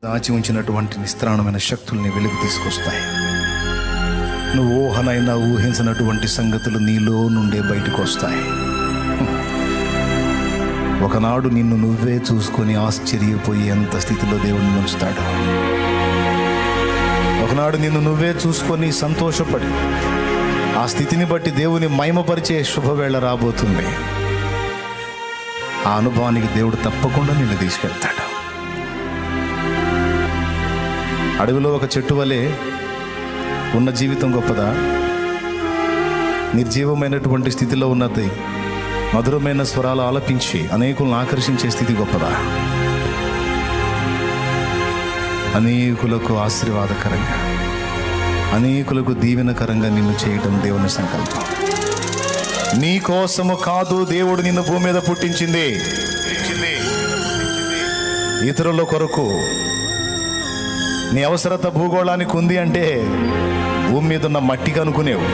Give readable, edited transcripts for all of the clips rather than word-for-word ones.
దాచి ఉంచినటువంటి నిస్త్రాణమైన శక్తుల్ని వెలుగు తీసుకొస్తాయి. నువ్వు ఊహనైనా ఊహించినటువంటి సంగతులు నీలో నుండే బయటకు వస్తాయి. ఒకనాడు నిన్ను నువ్వే చూసుకొని ఆశ్చర్యపోయేంత స్థితిలో దేవుడిని ఉంచుతాడు. ఒకనాడు నిన్ను నువ్వే చూసుకొని సంతోషపడి ఆ స్థితిని బట్టి దేవుని మహిమపరిచే శుభవేళ రాబోతుంది. ఆ అనుభవానికి దేవుడు తప్పకుండా నిన్ను తీసుకెళ్తాడు. అడవిలో ఒక చెట్టు వలె ఉన్న జీవితం గొప్పదా? నిర్జీవమైనటువంటి స్థితిలో ఉన్నది మధురమైన స్వరాలు ఆలపించి అనేకులను ఆకర్షించే స్థితి గొప్పదా? అనేకులకు ఆశీర్వాదకరంగా, అనేకులకు దీవెనకరంగా నిన్ను చేయడం దేవుని సంకల్పం. నీ కోసము కాదు దేవుడు నిన్ను భూమి మీద పుట్టించింది, ఇతరుల కొరకు. నీ అవసరత భూగోళానికి ఉంది అంటే భూమి మీద ఉన్న మట్టికి అనుకునేవు,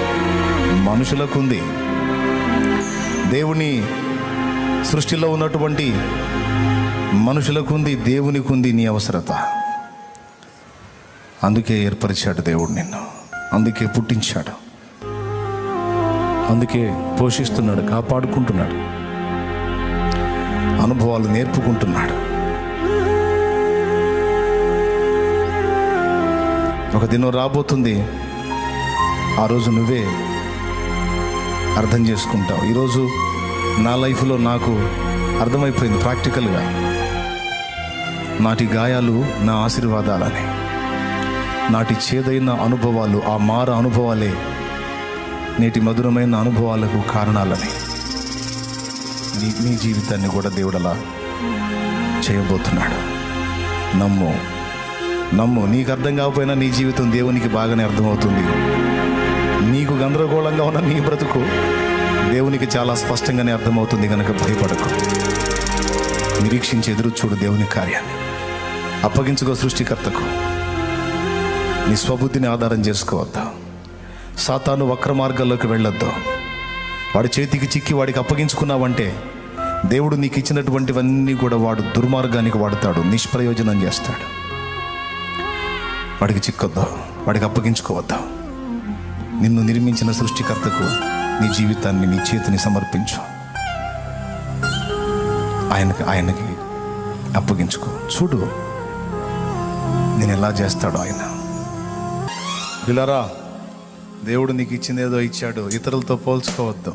మనుషులకు ఉంది. దేవుని సృష్టిలో ఉన్నటువంటి మనుషులకు ఉంది, దేవునికి ఉంది నీ అవసరత. అందుకే ఏర్పరిచాడు దేవుడు నిన్ను, అందుకే పుట్టించాడు, అందుకే పోషిస్తున్నాడు, కాపాడుకుంటున్నాడు, అనుభవాలు నేర్పుకుంటున్నాడు. ఒక దినం రాబోతుంది, ఆ రోజు నువ్వే అర్థం చేసుకుంటావు. ఈరోజు నా లైఫ్లో నాకు అర్థమైపోయింది ప్రాక్టికల్గా, నాటి గాయాలు నా ఆశీర్వాదాలని, నాటి చేదైన అనుభవాలు, ఆ మార అనుభవాలే నేటి మధురమైన అనుభవాలకు కారణాలని. నీ జీవితాన్ని కూడా దేవుడు అలా చేయబోతున్నాడు. నమ్ము. నీకు అర్థం కాకపోయినా నీ జీవితం దేవునికి బాగానే అర్థమవుతుంది. నీకు గందరగోళంగా ఉన్న నీ బ్రతుకు దేవునికి చాలా స్పష్టంగానే అర్థమవుతుంది. కనుక భయపడకు, నిరీక్షించి ఎదురు చూడు దేవుని కార్యాన్ని. అప్పగించుకో సృష్టికర్తకు. నీ స్వబుద్ధిని ఆధారం చేసుకోవద్దు. సాతాను వక్ర మార్గాల్లోకి వెళ్ళొద్దు. వాడి చేతికి చిక్కి వాడికి అప్పగించుకున్నావంటే దేవుడు నీకు ఇచ్చినటువంటివన్నీ కూడా వాడు దుర్మార్గానికి వాడతాడు, నిష్ప్రయోజనం చేస్తాడు. వాడికి చిక్కొద్దు, వాడికి అప్పగించుకోవద్దు. నిన్ను నిర్మించిన సృష్టికర్తకు నీ జీవితాన్ని, నీ చేతిని సమర్పించు. ఆయనకి అప్పగించుకో. చూడు నేను ఎలా చేస్తాడో ఆయన. పిల్లరా, దేవుడు నీకు ఇచ్చింది ఏదో ఇచ్చాడు, ఇతరులతో పోల్చుకోవద్దు.